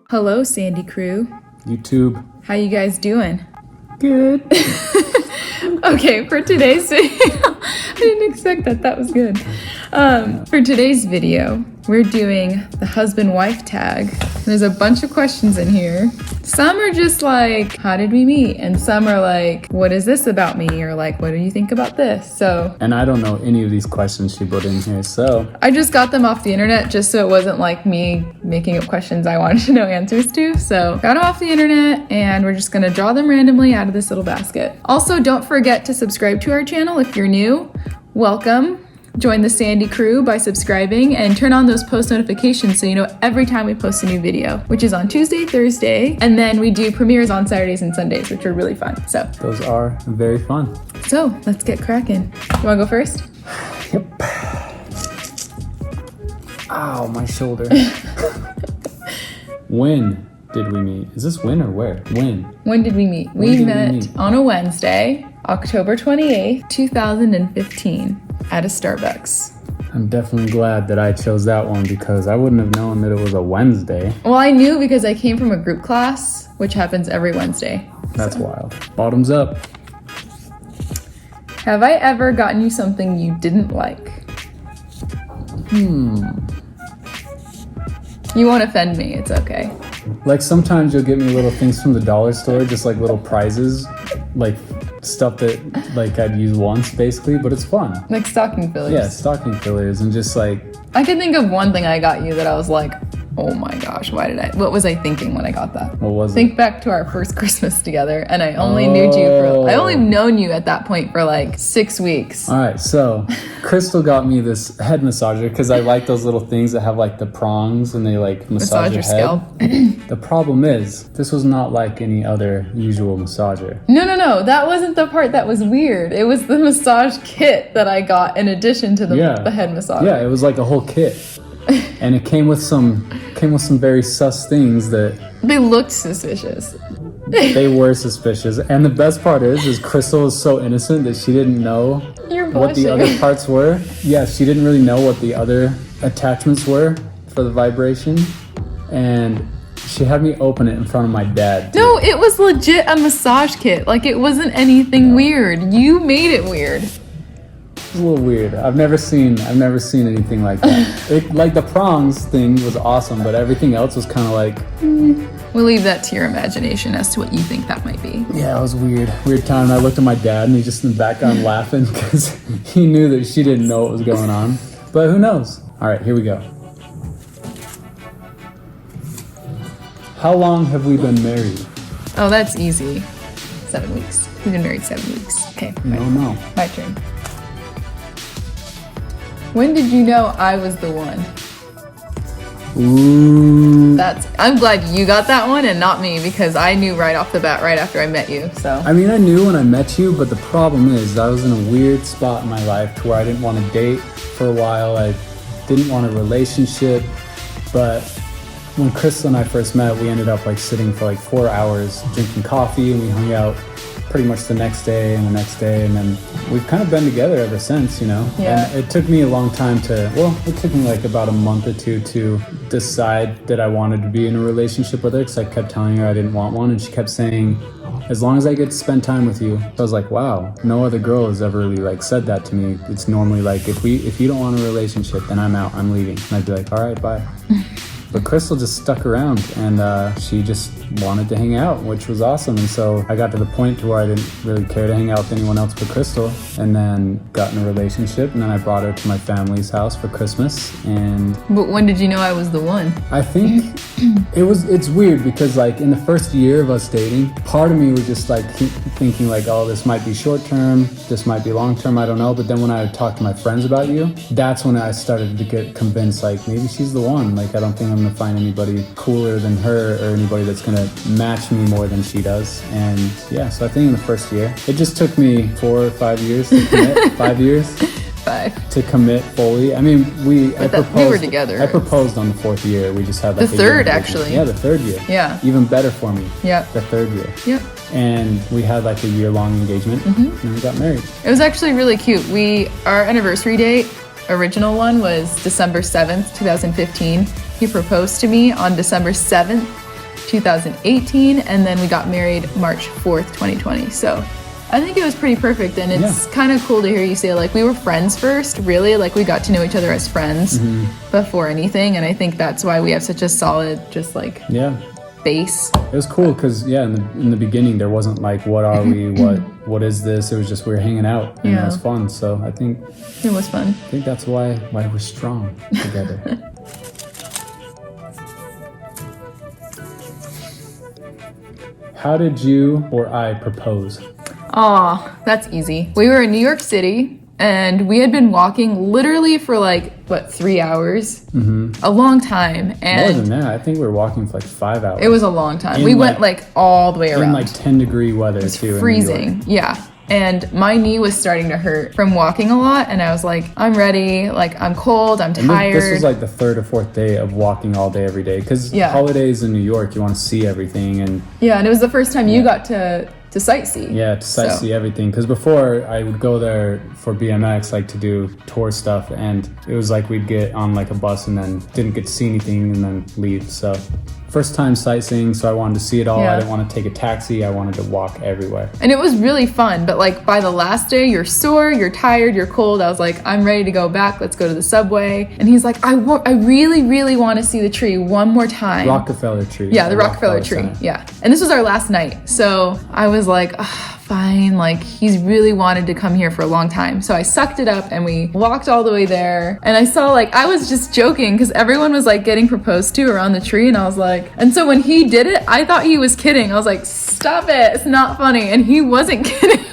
Hello, Sandy Crew. YouTube. How you guys doing? Good. Okay, for today's video, I didn't expect that. That was good. For today's video, we're doing the husband-wife tag. There's a bunch of questions in here. Some are just like, how did we meet? And some are like, what is this about me? Or like, what do you think about this? So, And I don't know any of these questions she put in here, so. I just got them off the internet just so it wasn't like me making up questions I wanted to know answers to. So got them off the internet and we're just gonna draw them randomly out of this little basket. Also, don't forget to subscribe to our channel if you're new. Welcome. Join the Sandy Crew by subscribing and turn on those post notifications so you know every time we post a new video, which is on Tuesday, Thursday, and then we do premieres on Saturdays and Sundays, which are really fun. So Those are very fun. So let's get cracking. You wanna go first? Yep. Ow, my shoulder. When did we meet? Is this when or where? When? When did we meet? We met on a Wednesday, October 28th, 2015 at a Starbucks. I'm definitely glad that I chose that one because I wouldn't have known that it was a Wednesday. Well, I knew because I came from a group class, which happens every Wednesday. That's wild. Bottoms up. Have I ever gotten you something you didn't like? You won't offend me, it's okay. Like sometimes you'll get me little things from the dollar store, just like little prizes, like stuff that like I'd use once basically, but it's fun. Like stocking fillers. Yeah, stocking fillers and just like. I can think of one thing I got you that I was like, oh my gosh, what was I thinking when I got that? What was it? Think back to our first Christmas together and I only I only known you at that point for like 6 weeks. All right, so Crystal got me this head massager because I like those little things that have like the prongs and they like massage your head. Scalp. The problem is, this was not like any other usual massager. No, that wasn't the part that was weird. It was the massage kit that I got in addition to the head massager. Yeah, it was like a whole kit. And it came with some very sus things that they looked suspicious. They were suspicious. And the best part is Crystal was so innocent that she didn't know what the other parts were. Yeah, she didn't really know what the other attachments were for the vibration. And she had me open it in front of my dad. No, it was legit a massage kit. Like it wasn't anything weird. You made it weird. It's a little weird. I've never seen anything like that. Like the prongs thing was awesome, but everything else was kind of like. We'll leave that to your imagination as to what you think that might be. Yeah, it was weird time. I looked at my dad and he just in the background laughing because he knew that she didn't know what was going on. But who knows? All right, here we go. How long have we been married? Oh, that's easy. 7 weeks. We've been married 7 weeks. Okay. No. My turn. When did you know I was the one? Ooh. I'm glad you got that one and not me because I knew right off the bat right after I met you. So I mean, I knew when I met you, but the problem is I was in a weird spot in my life to where I didn't want to date for a while. I didn't want a relationship, but when Crystal and I first met, we ended up like sitting for like 4 hours drinking coffee and we hung out pretty much the next day and the next day, and then we've kind of been together ever since, you know? Yeah. And it took me a long time it took me like about a month or two to decide that I wanted to be in a relationship with her because I kept telling her I didn't want one and she kept saying, as long as I get to spend time with you. So I was like, wow, no other girl has ever really like said that to me. It's normally like, if you don't want a relationship, then I'm out, I'm leaving. And I'd be like, all right, bye. But Crystal just stuck around and she just wanted to hang out, which was awesome. And so I got to the point to where I didn't really care to hang out with anyone else but Crystal, and then got in a relationship, and then I brought her to my family's house for Christmas. But when did you know I was the one? I think it's weird because like in the first year of us dating, part of me was just like keep thinking like, oh, this might be short term, this might be long term, I don't know. But then when I would talk to my friends about you, that's when I started to get convinced like maybe she's the one. Like I don't think I'm gonna find anybody cooler than her or anybody that's gonna match me more than she does. And yeah, so I think in the first year, it just took me 4 or 5 years to commit. 5 years? 5. To commit fully. I mean, we were together. I proposed on the 4th year. We just had like the third actually. Yeah, the 3rd year. Yeah. Even better for me. Yeah. The 3rd year. Yep. And we had like a year-long engagement, and then we got married. It was actually really cute. Our anniversary date, original one, was December 7th, 2015. He proposed to me on December 7th, 2018, and then we got married March 4th, 2020. So I think it was pretty perfect, and it's kind of cool to hear you say, like, we were friends first, really. Like, we got to know each other as friends before anything, and I think that's why we have such a solid, just, like, base. It was cool because, in the beginning, there wasn't, like, what are we, what is this? It was just we were hanging out, and it was fun. So I think... It was fun. I think that's why we're strong together. How did you or I propose? Oh, that's easy. We were in New York City, and we had been walking literally for 3 hours? A long time. And more than that, I think we were walking for 5 hours. It was a long time. We went all the way around. In 10-degree weather, too. Freezing, yeah. And my knee was starting to hurt from walking a lot, and I was like, I'm ready, I'm cold, I'm tired. This was the third or fourth day of walking all day every day, because holidays in New York, you want to see everything. And and it was the first time you got to sightsee. Yeah, to sightsee everything. Because before, I would go there for BMX, to do tour stuff, and it was we'd get on a bus and then didn't get to see anything and then leave. So first time sightseeing, so I wanted to see it all. I didn't want to take a taxi. I wanted to walk everywhere. And it was really fun, but by the last day, you're sore, you're tired, you're cold. I was like, I'm ready to go back. Let's go to the subway. And he's like, I really, really want to see the tree one more time. Rockefeller tree. Yeah, the Rockefeller tree. Center. Yeah. And this was our last night. So I was like, fine. He's really wanted to come here for a long time. So I sucked it up and we walked all the way there. And I saw I was just joking because everyone was getting proposed to around the tree. And I was like, and so when he did it, I thought he was kidding. I was like, stop it. It's not funny. And he wasn't kidding.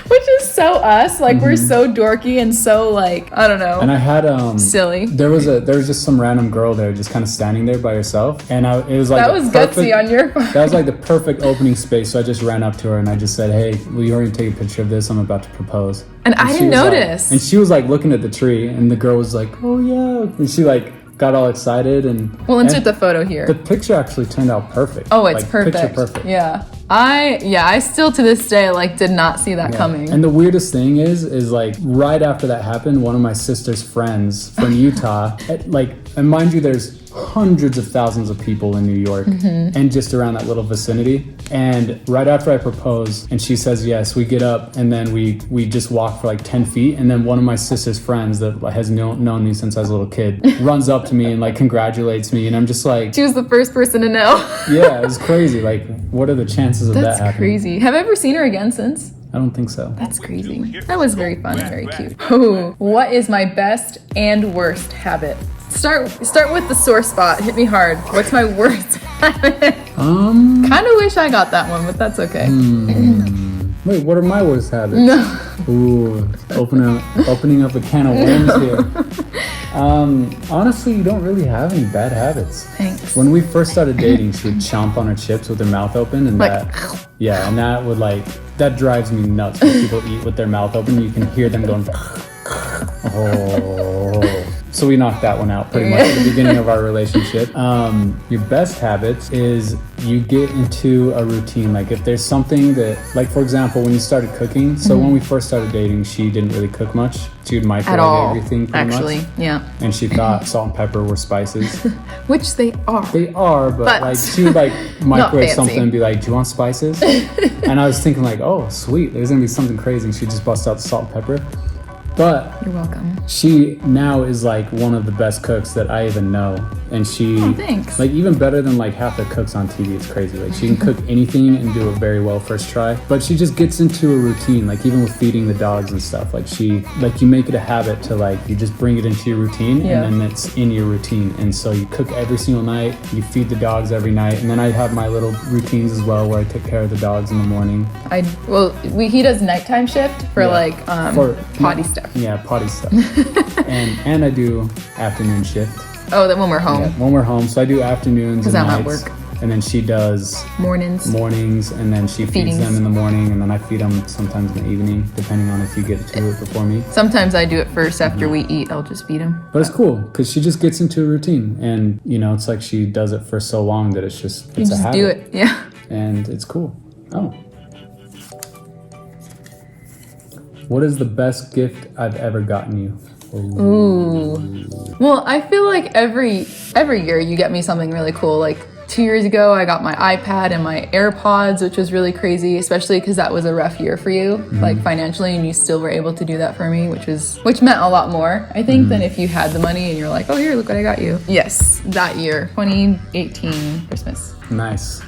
Which is so us. We're so dorky and so I don't know. And I had silly. There was just some random girl there just kind of standing there by herself. And it was that was gutsy on your part. That was the perfect opening space. So I just ran up to her and I just said, hey, will you already take a picture of this? I'm about to propose. And I didn't notice. And she was looking at the tree and the girl was like, oh yeah. And she got all excited and we'll insert the photo here. The picture actually turned out perfect. Oh, it's perfect. Picture perfect. Yeah. I still to this day did not see that coming. And the weirdest thing is right after that happened, one of my sister's friends from Utah, and mind you, there's hundreds of thousands of people in New York and just around that little vicinity. And right after I propose and she says yes, we get up and then we just walk for 10 feet. And then one of my sister's friends that has known me since I was a little kid runs up to me and congratulates me. And I'm just she was the first person to know. Yeah, it was crazy. What are the chances of that happening? That's crazy. Have I ever seen her again since? I don't think so. That's crazy. That was very fun and very cute. Oh, what is my best and worst habit? Start with the sore spot. Hit me hard. What's my worst habit? Kind of wish I got that one, but that's okay. Wait, what are my worst habits? No. Ooh, opening up a can of worms here. Honestly, you don't really have any bad habits. Thanks. When we first started dating, she would chomp on her chips with her mouth open, and that would that drives me nuts when people eat with their mouth open. You can hear them going. Oh. So we knocked that one out pretty much at the beginning of our relationship. Your best habits is you get into a routine. If there's something that, for example, when you started cooking, so when we first started dating, she didn't really cook much. She would microwave everything pretty much. Yeah. And she thought salt and pepper were spices. Which they are. They are, but she would microwave something and be like, do you want spices? And I was thinking oh, sweet, there's gonna be something crazy. And she'd just bust out the salt and pepper. But you're welcome. She now is one of the best cooks that I even know, and she thanks. Even better than half the cooks on TV. It's crazy. She can cook anything and do it very well first try. But she just gets into a routine. Even with feeding the dogs and stuff. You make it a habit to you just bring it into your routine, and then it's in your routine. And so you cook every single night. You feed the dogs every night, and then I have my little routines as well, where I take care of the dogs in the morning. He does nighttime shift for potty stuff. Yeah, potty stuff. and I do afternoon shift. Oh, then when we're home. Yeah, when we're home. So I do afternoons and nights. I'm at work. And then she does mornings, and then she feeds them in the morning, and then I feed them sometimes in the evening, depending on if you get to it before me. Sometimes I do it first after we eat. I'll just feed them. But it's cool because she just gets into a routine, and it's she does it for so long that it's a habit. Do it, yeah. And it's cool. Oh. What is the best gift I've ever gotten you? Ooh. Well, I feel every year you get me something really cool. 2 years ago, I got my iPad and my AirPods, which was really crazy, especially because that was a rough year for you, like financially, and you still were able to do that for me, which meant a lot more, I think, than if you had the money and you're like, oh, here, look what I got you. Yes, that year, 2018 Christmas. Nice.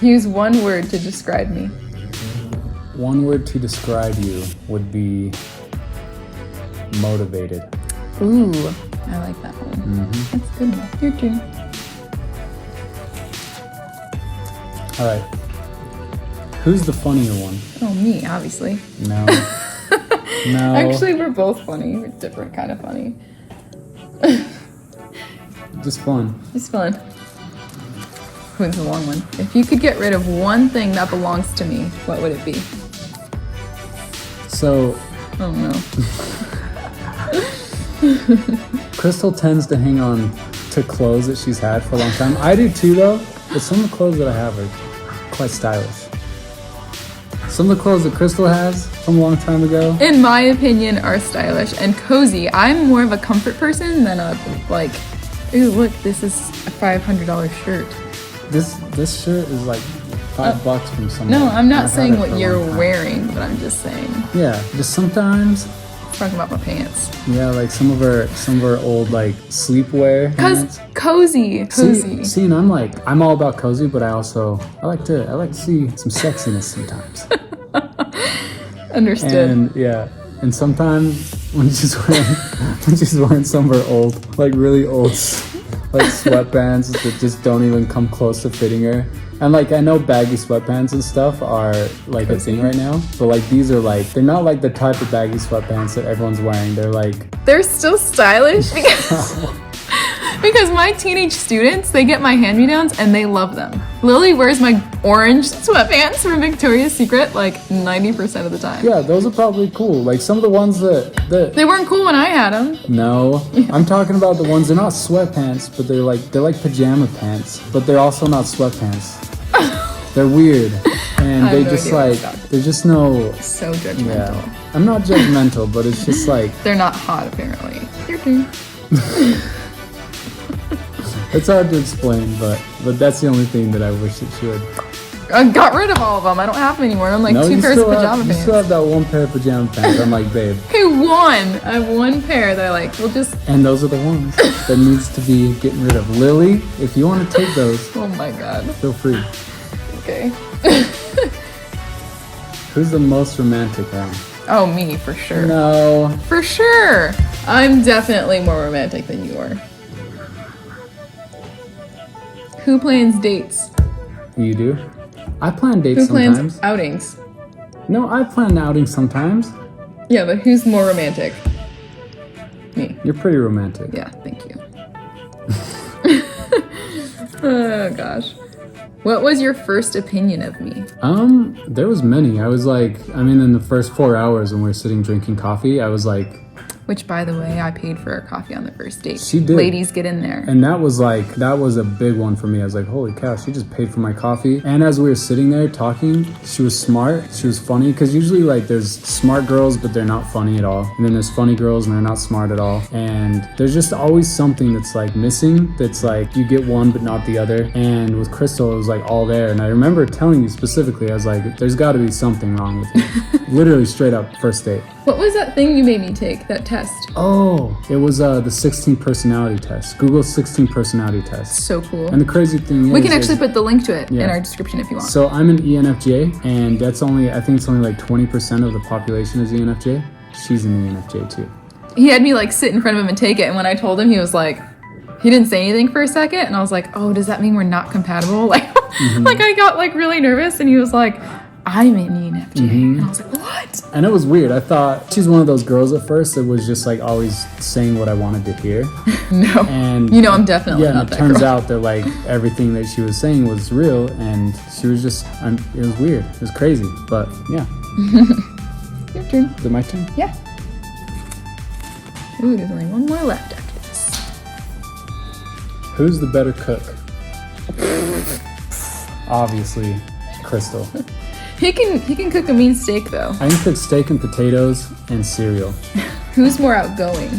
Use one word to describe me. One word to describe you would be motivated. Ooh, I like that one. That's a good one. Your turn. All right. Who's the funnier one? Oh, me, obviously. No. No. Actually, we're both funny. We're different kind of funny. Just fun. It's fun. Who's the long one? If you could get rid of one thing that belongs to me, what would it be? So, Oh no. Crystal tends to hang on to clothes that she's had for a long time. I do too, though, but some of the clothes that I have are quite stylish. Some of the clothes that Crystal has from a long time ago, In my opinion, are stylish and cozy. I'm more of a comfort person than a, like, ooh, look, this is a $500 shirt. this shirt is like $5 from somewhere. No, I'm not I've had saying it what for a you're long time. wearing, but I'm just saying. Yeah, just sometimes. I'm talking about my pants. Yeah, like some of her old like sleepwear. Cause pants. cozy. See, and I'm all about cozy, but I like to see some sexiness sometimes. Understood. And yeah, and sometimes when she's wearing some of her old, like really old, like sweatpants that just don't even come close to fitting her. And like I know baggy sweatpants and stuff are like a thing right now, but like these are like they're not like the type of baggy sweatpants that everyone's wearing. They're like They're still stylish because my teenage students, they get my hand-me-downs and they love them. Lily wears my orange sweatpants from Victoria's Secret like 90% of the time. yeah, those are probably cool. Like some of the ones that They weren't cool when I had them. no, I'm talking about the ones they're not sweatpants, but they're like pajama pants, but they're also not sweatpants. They're weird, and I they have no just idea what like you're talking there's just no. So judgmental. Yeah, I'm not judgmental, but it's just like They're not hot, apparently. Your turn. it's hard to explain, but that's the only thing that I wish that she would. I got rid of all of them. I don't have them anymore. I'm like No, two you pairs of still pajama have, pants. You still have that one pair of pajama pants. I'm like, babe, Okay, one. I have one pair that I like. We'll just. and those are the ones that needs to be getting rid of. Lily, if you want to take those, Oh my god. feel free. Okay. Who's the most romantic round? Oh, me for sure. No. For sure. I'm definitely more romantic than you are. Who plans dates? You do? I plan dates Who plans sometimes. outings? No, I plan outings sometimes. Yeah, but who's more romantic? Me. You're pretty romantic. Yeah, thank you. Oh gosh. What was your first opinion of me? There was many. I was like, in the first 4 hours when we were sitting drinking coffee, I was like, Which, by the way, I paid for a coffee on the first date. She did. Ladies, get in there. and that was a big one for me. I was like, holy cow, she just paid for my coffee. And as we were sitting there talking, she was smart, she was funny, because usually like there's smart girls, but they're not funny at all. And then there's funny girls and they're not smart at all. And there's just always something that's like missing, that's like you get one but not the other. And with Crystal, it was like all there. And I remember telling you specifically, I was like, there's got to be something wrong with you. Literally straight up first date. What was that thing you made me take, that test? Oh, it was the 16 personality test. Google's 16 personality test. So cool. And the crazy thing is, We can actually put the link to it in Yeah. our description if you want. so I'm an ENFJ, and I think it's only like 20% of the population is ENFJ. She's an ENFJ too. He had me like sit in front of him and take it, and when I told him, he was like, he didn't say anything for a second, and I was like, oh, does that mean we're not compatible? Like, like I got like really nervous, and he was like, I'm an ENFJ. And I was like, what? And it was weird. I thought she's one of those girls at first that was just like always saying what I wanted to hear. No. And You know I'm definitely yeah, not and it that turns girl. out that like everything that she was saying was real, and she was just, it was weird. It was crazy, but yeah. Your turn. Is it my turn? Yeah. Ooh, there's only one more left after this. Who's the better cook? Obviously, Crystal. He can cook a mean steak though. I can cook steak and potatoes and cereal. Who's more outgoing?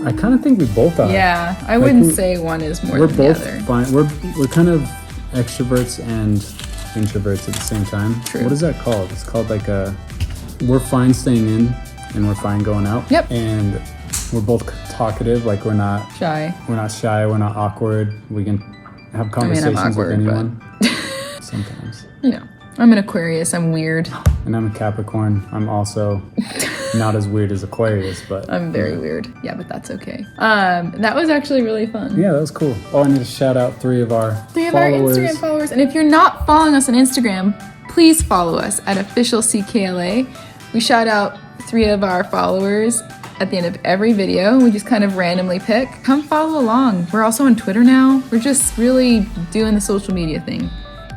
I kind of think we both are. Yeah, I Like, wouldn't say one is more We're than both the other. fine. We're kind of extroverts and introverts at the same time. True. What is that called? It's called like we're fine staying in and we're fine going out. Yep. And we're both talkative. Like we're not Shy. We're not shy. We're not awkward. We can have I'm conversations awkward, with but anyone. Sometimes. you know, I'm an Aquarius. I'm weird. And I'm a Capricorn. I'm also not as weird as Aquarius, but I'm very weird. Yeah, but that's okay. That was actually really fun. yeah, that was cool. Oh, I need to shout out three of our followers. Instagram followers. And if you're not following us on Instagram, please follow us at officialckla. We shout out 3 of our followers at the end of every video. We just kind of randomly pick. Come follow along. We're also on Twitter now. We're just really doing the social media thing.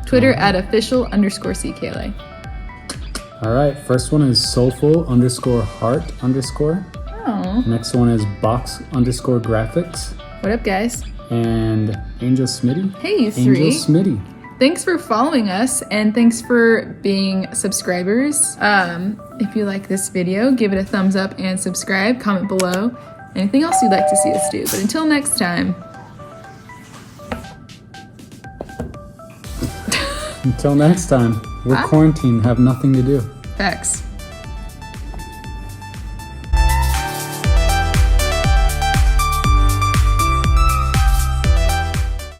Twitter at official_ckla. All right, first one is soulful_heart_. Oh, Next one is box_graphics. what up, guys? And Angel Smitty. Hey, you Angel 3. Smitty. Thanks for following us and thanks for being subscribers. If you like this video, give it a thumbs up and subscribe. Comment below anything else you'd like to see us do. But until next time. Until next time, we're Bye. quarantined, have nothing to do. Facts.